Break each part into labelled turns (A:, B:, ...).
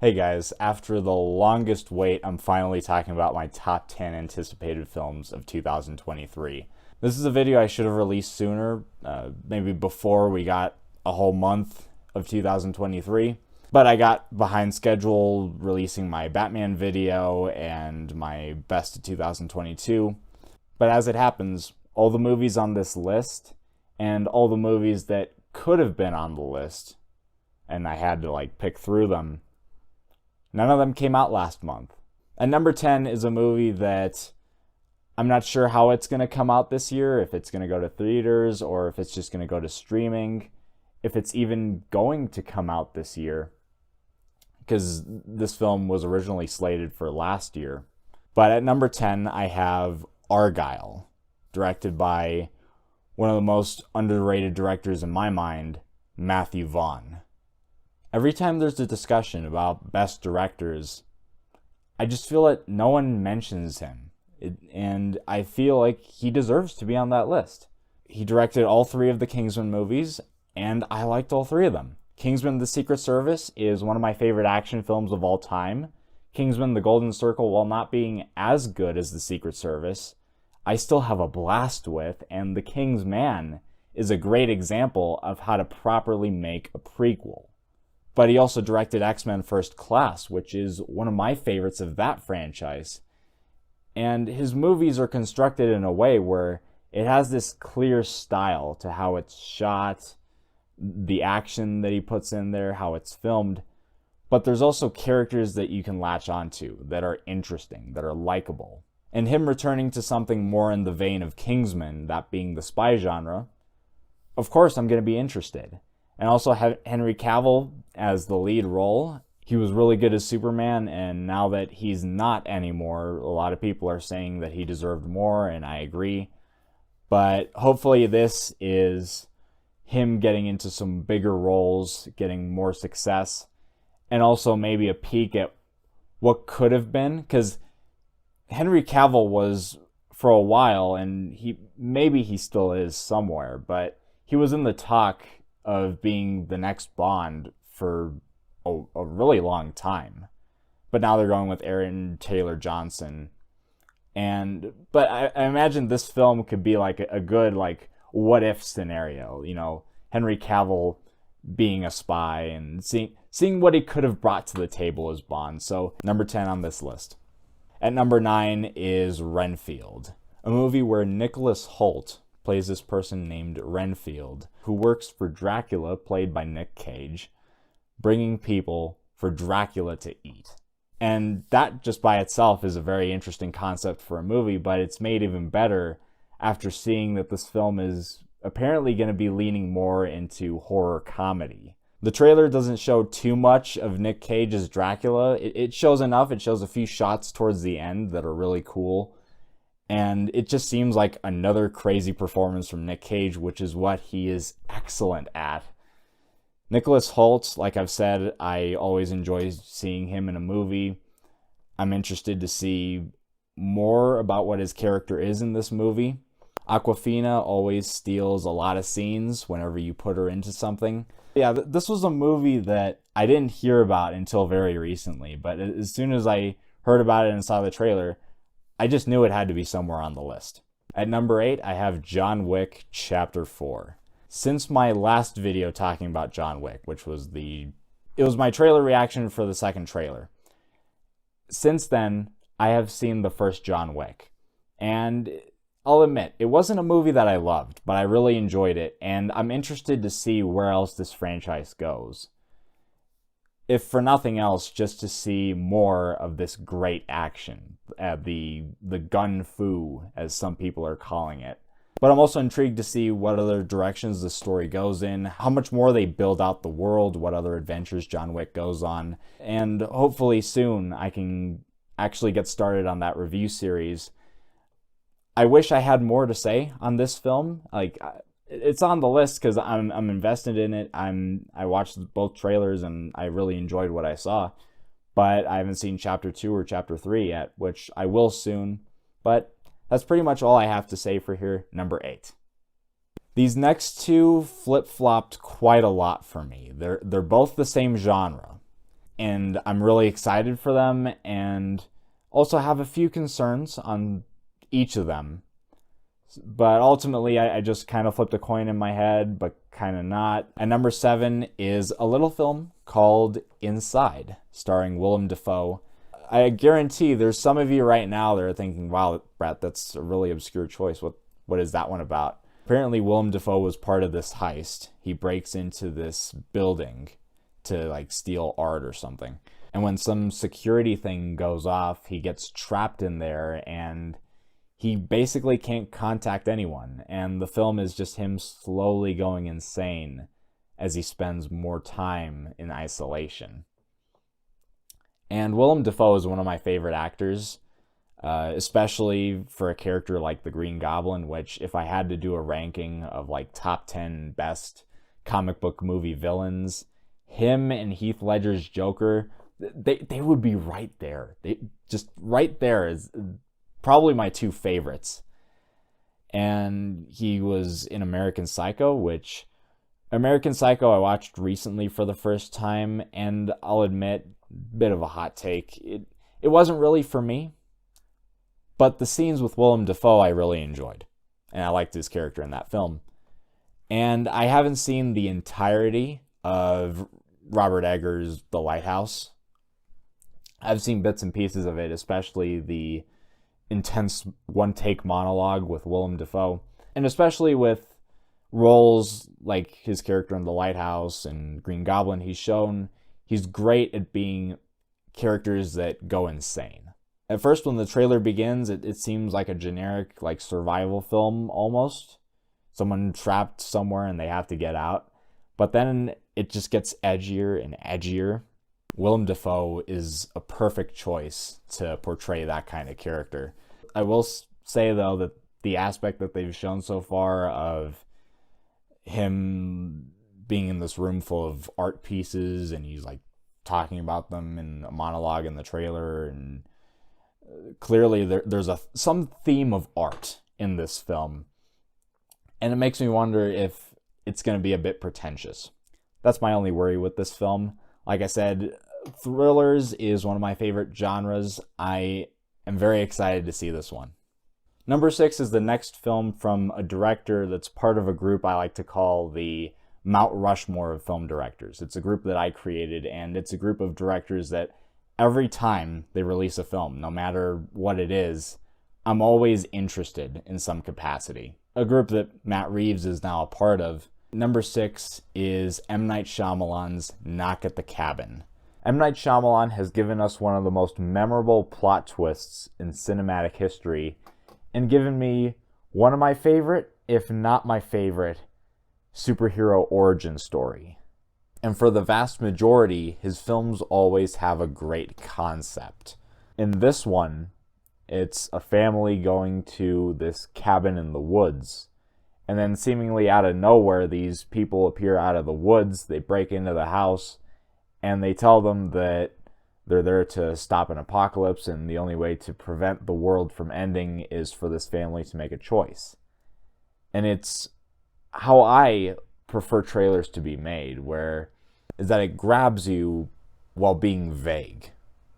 A: Hey guys, after the longest wait, I'm finally talking about my top 10 anticipated films of 2023. This is a video I should have released sooner, maybe before we got a whole month of 2023. But I got behind schedule releasing my Batman video and my best of 2022. But as it happens, all the movies on this list and all the movies that could have been on the list, and I had to pick through them, none of them came out last month. And number 10 is a movie that I'm not sure how it's going to come out this year, if it's going to go to theaters or if it's just going to go to streaming, if it's even going to come out this year, because this film was originally slated for last year. But at number 10, I have Argylle, directed by one of the most underrated directors in my mind, Matthew Vaughn. Every time there's a discussion about best directors, I just feel that no one mentions him. And I feel like he deserves to be on that list. He directed all three of the Kingsman movies, and I liked all three of them. Kingsman: The Secret Service is one of my favorite action films of all time. Kingsman: The Golden Circle, while not being as good as The Secret Service, I still have a blast with, and The King's Man is a great example of how to properly make a prequel. But he also directed X-Men First Class, which is one of my favorites of that franchise. And his movies are constructed in a way where it has this clear style to how it's shot, the action that he puts in there, how it's filmed. But there's also characters that you can latch onto that are interesting, that are likable. And him returning to something more in the vein of Kingsman, that being the spy genre, of course I'm going to be interested. And also Henry Cavill as the lead role. He was really good as Superman, and now that he's not anymore, a lot of people are saying that he deserved more, and I agree. But hopefully this is him getting into some bigger roles, getting more success, and also maybe a peek at what could have been. Because Henry Cavill was for a while, and maybe he still is somewhere, but he was in the talk of being the next Bond for a really long time. But now they're going with Aaron Taylor Johnson. But I imagine this film could be like a good what if scenario, Henry Cavill being a spy and seeing what he could have brought to the table as Bond. So number 10 on this list. At number 9 is Renfield, a movie where Nicholas Hoult plays this person named Renfield, who works for Dracula, played by Nick Cage, bringing people for Dracula to eat. And that just by itself is a very interesting concept for a movie, but it's made even better after seeing that this film is apparently going to be leaning more into horror comedy. The trailer doesn't show too much of Nick Cage as Dracula. It shows enough. It shows a few shots towards the end that are really cool. And it just seems like another crazy performance from Nick Cage, which is what he is excellent at. Nicholas Hoult, like I've said, I always enjoy seeing him in a movie. I'm interested to see more about what his character is in this movie. Awkwafina always steals a lot of scenes whenever you put her into something. Yeah, this was a movie that I didn't hear about until very recently, but as soon as I heard about it and saw the trailer, I just knew it had to be somewhere on the list. At number 8, I have John Wick Chapter 4. Since my last video talking about John Wick, which was my trailer reaction for the second trailer. Since then, I have seen the first John Wick. And I'll admit, it wasn't a movie that I loved, but I really enjoyed it, and I'm interested to see where else this franchise goes. If for nothing else, just to see more of this great action, the gun fu, as some people are calling it. But I'm also intrigued to see what other directions the story goes in, how much more they build out the world, what other adventures John Wick goes on, and hopefully soon I can actually get started on that review series. I wish I had more to say on this film. It's on the list because I'm invested in it. I watched both trailers and I really enjoyed what I saw. But I haven't seen Chapter 2 or Chapter 3 yet, which I will soon. But that's pretty much all I have to say for here. Number 8. These next two flip-flopped quite a lot for me. They're both the same genre. and I'm really excited for them, and also have a few concerns on each of them. But ultimately, I just kind of flipped a coin in my head, but kind of not. And number 7 is a little film called Inside, starring Willem Dafoe. I guarantee there's some of you right now that are thinking, wow, Brett, that's a really obscure choice. What is that one about? Apparently, Willem Dafoe was part of this heist. He breaks into this building to like steal art or something. And when some security thing goes off, he gets trapped in there and he basically can't contact anyone. And the film is just him slowly going insane as he spends more time in isolation. And Willem Dafoe is one of my favorite actors, especially for a character like the Green Goblin, which if I had to do a ranking of like top 10 best comic book movie villains, him and Heath Ledger's Joker, they would be right there. They just right there is probably my 2 favorites. And he was in American Psycho, which American Psycho I watched recently for the first time, and I'll admit, bit of a hot take, it wasn't really for me, but the scenes with Willem Dafoe I really enjoyed, and I liked his character in that film. And I haven't seen the entirety of Robert Eggers' The Lighthouse. I've seen bits and pieces of it, especially the intense one-take monologue with Willem Dafoe, and especially with roles like his character in The Lighthouse and Green Goblin, he's great at being characters that go insane. At first, when the trailer begins, it seems like a generic like survival film almost. Someone trapped somewhere and they have to get out. But then it just gets edgier and edgier. Willem Dafoe is a perfect choice to portray that kind of character. I will say, though, that the aspect that they've shown so far of him being in this room full of art pieces and he's like talking about them in a monologue in the trailer, and clearly there's some theme of art in this film, and it makes me wonder if it's going to be a bit pretentious. That's my only worry with this film. Like I said, thrillers is one of my favorite genres. I am very excited to see this one. Number 6 is the next film from a director that's part of a group I like to call the Mount Rushmore of film directors. It's a group that I created, and it's a group of directors that every time they release a film, no matter what it is, I'm always interested in some capacity. A group that Matt Reeves is now a part of. Number 6 is M. Night Shyamalan's Knock at the Cabin. M. Night Shyamalan has given us one of the most memorable plot twists in cinematic history, and given me one of my favorite, if not my favorite, superhero origin story. And for the vast majority, his films always have a great concept. In this one, it's a family going to this cabin in the woods, and then seemingly out of nowhere, these people appear out of the woods, they break into the house, and they tell them that they're there to stop an apocalypse, and the only way to prevent the world from ending is for this family to make a choice. And it's how I prefer trailers to be made, where is that it grabs you while being vague.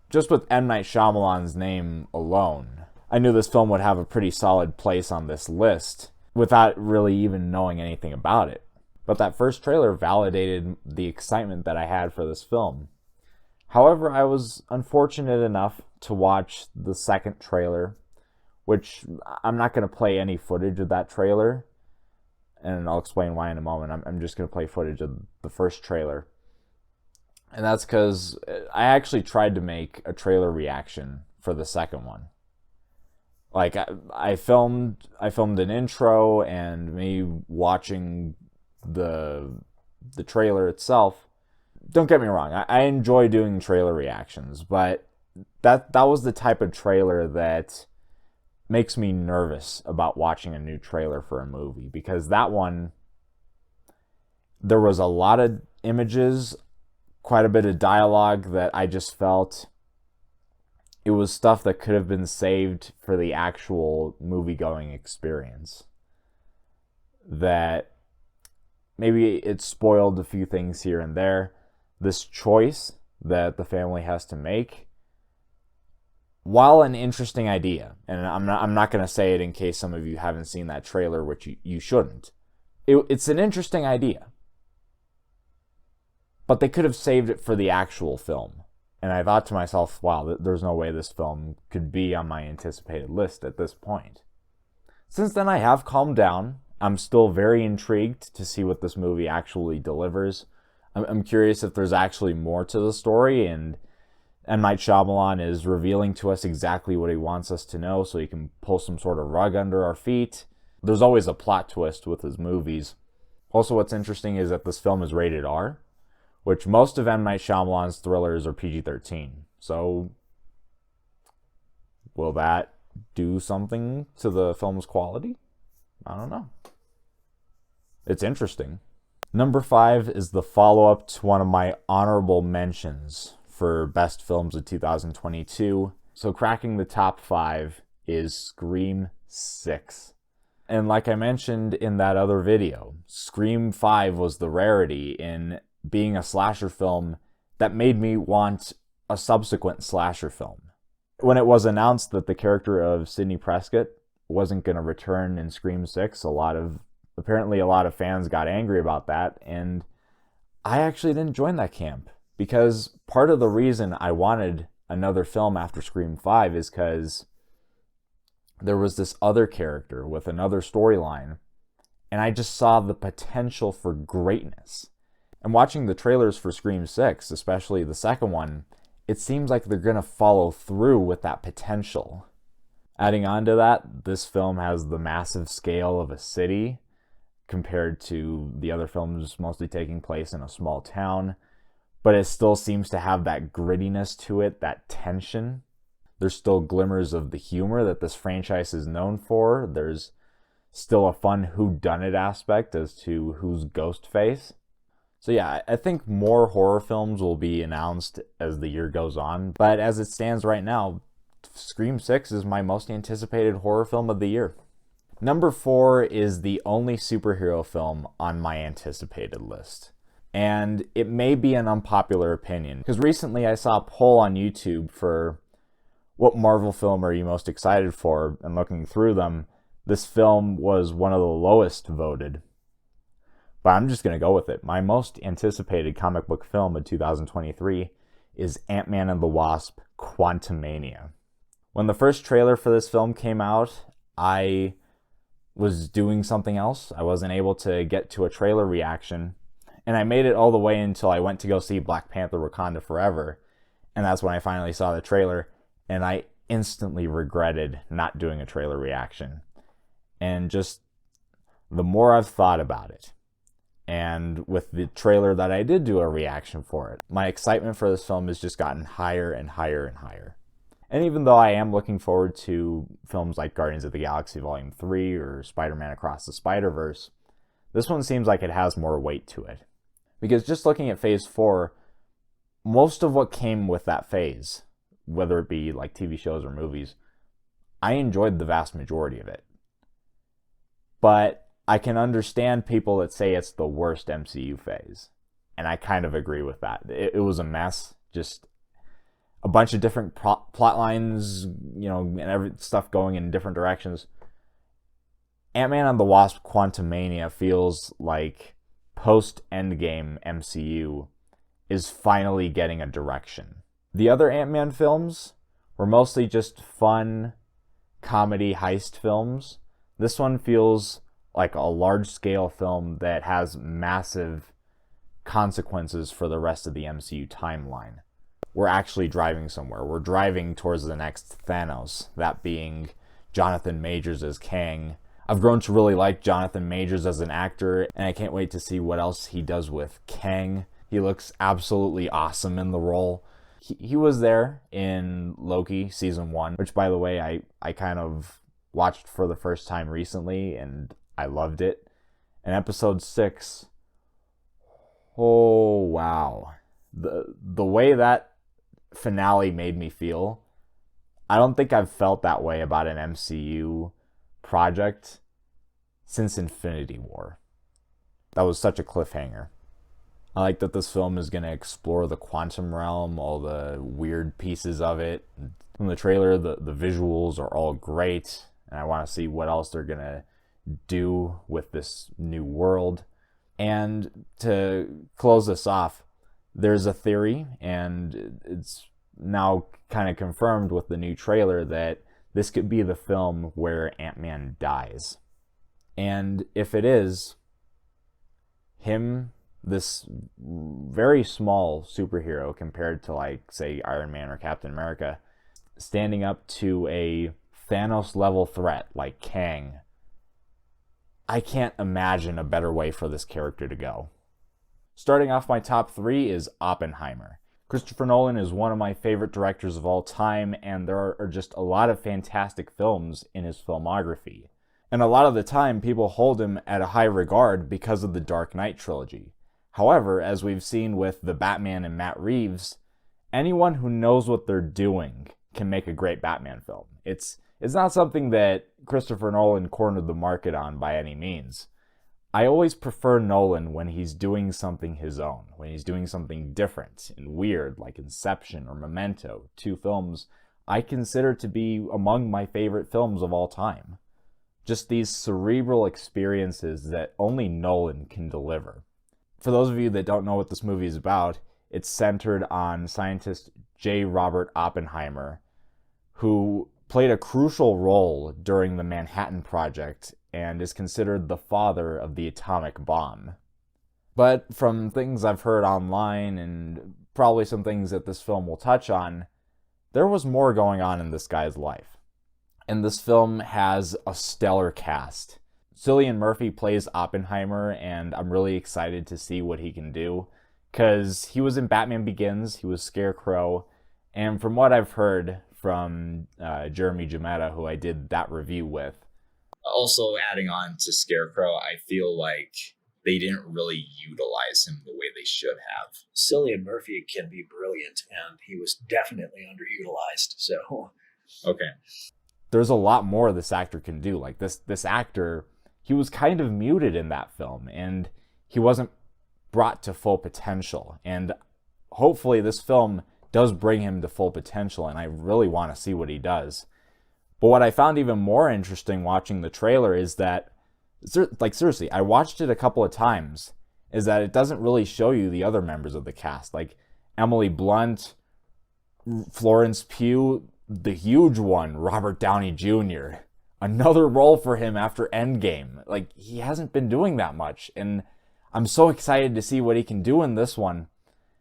A: Just with M. Night Shyamalan's name alone, I knew this film would have a pretty solid place on this list without really even knowing anything about it. But that first trailer validated the excitement that I had for this film. However, I was unfortunate enough to watch the second trailer, which I'm not going to play any footage of that trailer, and I'll explain why in a moment. I'm just going to play footage of the first trailer. And that's because I actually tried to make a trailer reaction for the second one. Like, I filmed an intro and me watching the trailer itself. Don't get me wrong, I enjoy doing trailer reactions, but that was the type of trailer that makes me nervous about watching a new trailer for a movie, because that one, there was a lot of images, quite a bit of dialogue that I just felt it was stuff that could have been saved for the actual movie-going experience. That maybe it spoiled a few things here and there. This choice that the family has to make, while an interesting idea, and I'm not going to say it in case some of you haven't seen that trailer, which you shouldn't. It's an interesting idea. But they could have saved it for the actual film. And I thought to myself, wow, there's no way this film could be on my anticipated list at this point. Since then, I have calmed down. I'm still very intrigued to see what this movie actually delivers. I'm curious if there's actually more to the story, and M. Night Shyamalan is revealing to us exactly what he wants us to know so he can pull some sort of rug under our feet. There's always a plot twist with his movies. Also, what's interesting is that this film is rated R, which most of M. Night Shyamalan's thrillers are PG-13. So, will that do something to the film's quality? I don't know. It's interesting. Number 5 is the follow-up to one of my honorable mentions for best films of 2022. So cracking the top 5 is Scream 6. And like I mentioned in that other video, Scream 5 was the rarity in being a slasher film that made me want a subsequent slasher film. When it was announced that the character of Sidney Prescott wasn't going to return in Scream 6, apparently a lot of fans got angry about that, and I actually didn't join that camp, because part of the reason I wanted another film after Scream 5 is because there was this other character with another storyline, and I just saw the potential for greatness. And watching the trailers for Scream 6, especially the second one, it seems like they're going to follow through with that potential. Adding on to that, this film has the massive scale of a city compared to the other films mostly taking place in a small town, but it still seems to have that grittiness to it, that tension. There's still glimmers of the humor that this franchise is known for. There's still a fun whodunit aspect as to who's Ghostface. So yeah, I think more horror films will be announced as the year goes on, but as it stands right now, Scream 6 is my most anticipated horror film of the year. Number 4 is the only superhero film on my anticipated list. And it may be an unpopular opinion, because recently I saw a poll on YouTube for what Marvel film are you most excited for, and looking through them, this film was one of the lowest voted. But I'm just going to go with it. My most anticipated comic book film of 2023 is Ant-Man and the Wasp: Quantumania. When the first trailer for this film came out, I was doing something else. I wasn't able to get to a trailer reaction, and I made it all the way until I went to go see Black Panther: Wakanda Forever, and that's when I finally saw the trailer, and I instantly regretted not doing a trailer reaction. And just the more I've thought about it, and with the trailer that I did do a reaction for it, my excitement for this film has just gotten higher and higher and higher. And even though I am looking forward to films like Guardians of the Galaxy Volume 3 or Spider-Man Across the Spider-Verse, this one seems like it has more weight to it. Because just looking at Phase 4, most of what came with that phase, whether it be like TV shows or movies, I enjoyed the vast majority of it. But I can understand people that say it's the worst MCU phase. And I kind of agree with that. It was a mess. Just a bunch of different plot lines, and every stuff going in different directions. Ant-Man and the Wasp: Quantumania feels like post-Endgame MCU is finally getting a direction. The other Ant-Man films were mostly just fun comedy heist films. This one feels like a large-scale film that has massive consequences for the rest of the MCU timeline. We're actually driving somewhere. We're driving towards the next Thanos, that being Jonathan Majors as Kang. I've grown to really like Jonathan Majors as an actor, and I can't wait to see what else he does with Kang. He looks absolutely awesome in the role. He was there in Loki Season 1, which, by the way, I kind of watched for the first time recently, and I loved it. And Episode 6, oh wow. The way that finale made me feel, I don't think I've felt that way about an MCU project since Infinity War. That was such a cliffhanger. I like that this film is going to explore the quantum realm, all the weird pieces of it. From the trailer, the visuals are all great, and I want to see what else they're going to do with this new world. And to close this off, there's a theory, and it's now kind of confirmed with the new trailer, that this could be the film where Ant-Man dies. And if it is, him, this very small superhero compared to, like, say, Iron Man or Captain America, standing up to a Thanos-level threat like Kang, I can't imagine a better way for this character to go. Starting off my top 3 is Oppenheimer. Christopher Nolan is one of my favorite directors of all time, and there are just a lot of fantastic films in his filmography. And a lot of the time, people hold him at a high regard because of the Dark Knight trilogy. However, as we've seen with The Batman and Matt Reeves, anyone who knows what they're doing can make a great Batman film. It's not something that Christopher Nolan cornered the market on by any means. I always prefer Nolan when he's doing something his own, when he's doing something different and weird, like Inception or Memento, 2 films I consider to be among my favorite films of all time. Just these cerebral experiences that only Nolan can deliver. For those of you that don't know what this movie is about, it's centered on scientist J. Robert Oppenheimer, who played a crucial role during the Manhattan Project and is considered the father of the atomic bomb. But from things I've heard online, and probably some things that this film will touch on, there was more going on in this guy's life. And this film has a stellar cast. Cillian Murphy plays Oppenheimer, and I'm really excited to see what he can do, because he was in Batman Begins, he was Scarecrow, and from what I've heard from Jeremy Jametta, who I did that review with.
B: Also, adding on to Scarecrow, I feel like they didn't really utilize him the way they should have.
C: Cillian Murphy can be brilliant, and he was definitely underutilized. So,
B: okay,
A: there's a lot more this actor can do. Like this actor, he was kind of muted in that film, and he wasn't brought to full potential. And hopefully, this film does bring him to full potential, and I really want to see what he does. But what I found even more interesting watching the trailer is that, like, seriously, I watched it a couple of times, is that it doesn't really show you the other members of the cast. Like Emily Blunt, Florence Pugh, the huge one, Robert Downey Jr. Another role for him after Endgame. Like, he hasn't been doing that much, and I'm so excited to see what he can do in this one.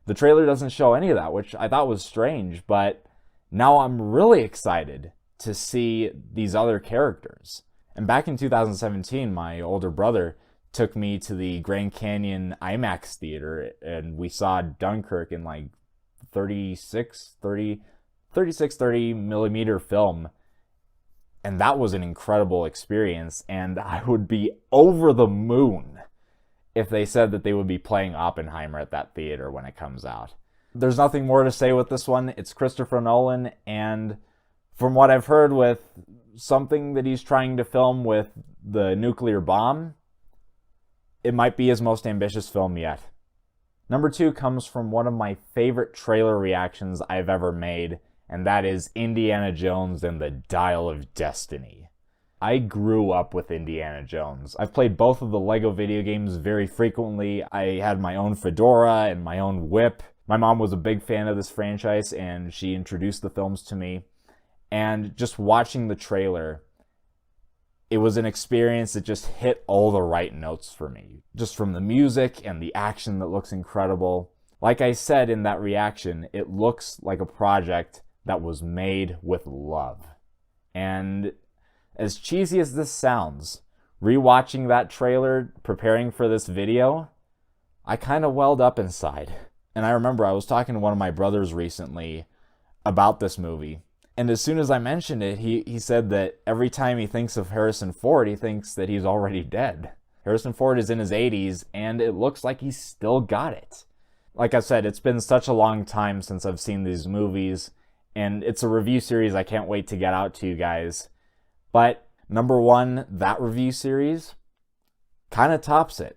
A: The trailer doesn't show any of that, which I thought was strange, but now I'm really excited to see these other characters. And back in 2017, my older brother took me to the Grand Canyon IMAX theater, and we saw Dunkirk in like 30 millimeter film. And that was an incredible experience, and I would be over the moon if they said that they would be playing Oppenheimer at that theater when it comes out. There's nothing more to say with this one. It's Christopher Nolan, and from what I've heard with something that he's trying to film with the nuclear bomb, it might be his most ambitious film yet. Number 2 comes from one of my favorite trailer reactions I've ever made, and that is Indiana Jones and the Dial of Destiny. I grew up with Indiana Jones. I've played both of the LEGO video games very frequently. I had my own fedora and my own whip. My mom was a big fan of this franchise, and she introduced the films to me. And just watching the trailer, it was an experience that just hit all the right notes for me. Just from the music and the action that looks incredible. Like I said in that reaction, it looks like a project that was made with love. And as cheesy as this sounds, rewatching that trailer, preparing for this video, I kind of welled up inside. And I remember I was talking to one of my brothers recently about this movie. And as soon as I mentioned it, he said that every time he thinks of Harrison Ford, he thinks that he's already dead. Harrison Ford is in his 80s, and it looks like he's still got it. Like I said, it's been such a long time since I've seen these movies, and it's a review series I can't wait to get out to you guys. But number 1, that review series kind of tops it.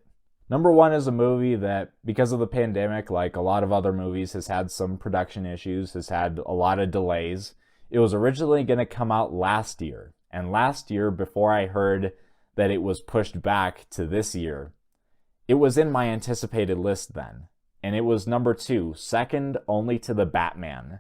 A: Number one is a movie that, because of the pandemic, like a lot of other movies, has had some production issues, has had a lot of delays. It was originally going to come out last year. And last year, before I heard that it was pushed back to this year, it was in my anticipated list then. And it was number 2, second only to The Batman.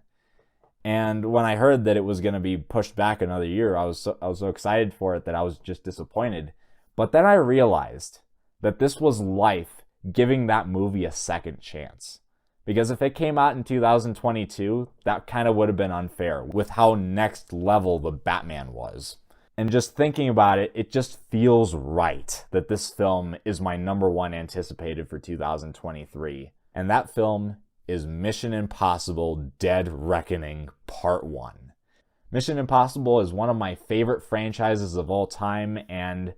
A: And when I heard that it was going to be pushed back another year, I was so excited for it that I was just disappointed. But then I realized that this was life giving that movie a second chance. Because if it came out in 2022, that kind of would have been unfair with how next level The Batman was. And just thinking about it, it just feels right that this film is my number one anticipated for 2023. And that film is Mission Impossible: Dead Reckoning Part 1. Mission Impossible is one of my favorite franchises of all time, and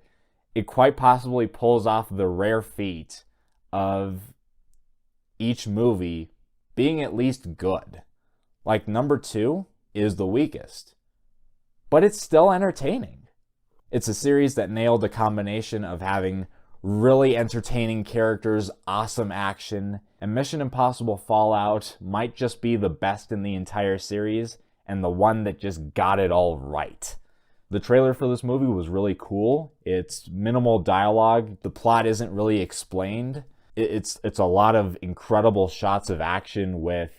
A: it quite possibly pulls off the rare feat of each movie being at least good. Like, number 2 is the weakest, but it's still entertaining. It's a series that nailed a combination of having really entertaining characters, awesome action, and Mission Impossible Fallout might just be the best in the entire series and the one that just got it all right. The trailer for this movie was really cool. It's minimal dialogue. The plot isn't really explained. It's a lot of incredible shots of action with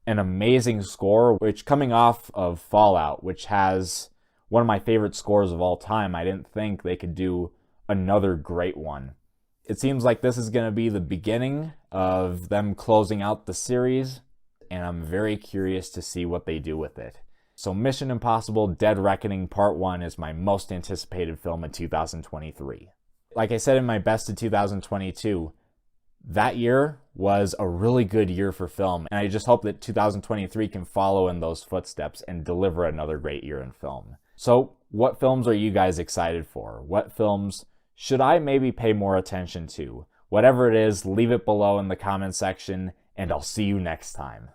A: an amazing score, which, coming off of Fallout, which has one of my favorite scores of all time, I didn't think they could do another great one. It seems like this is going to be the beginning of them closing out the series, and I'm very curious to see what they do with it. So Mission Impossible: Dead Reckoning Part 1 is my most anticipated film in 2023. Like I said in my best of 2022, that year was a really good year for film, and I just hope that 2023 can follow in those footsteps and deliver another great year in film. So what films are you guys excited for? What films should I maybe pay more attention to? Whatever it is, leave it below in the comment section, and I'll see you next time.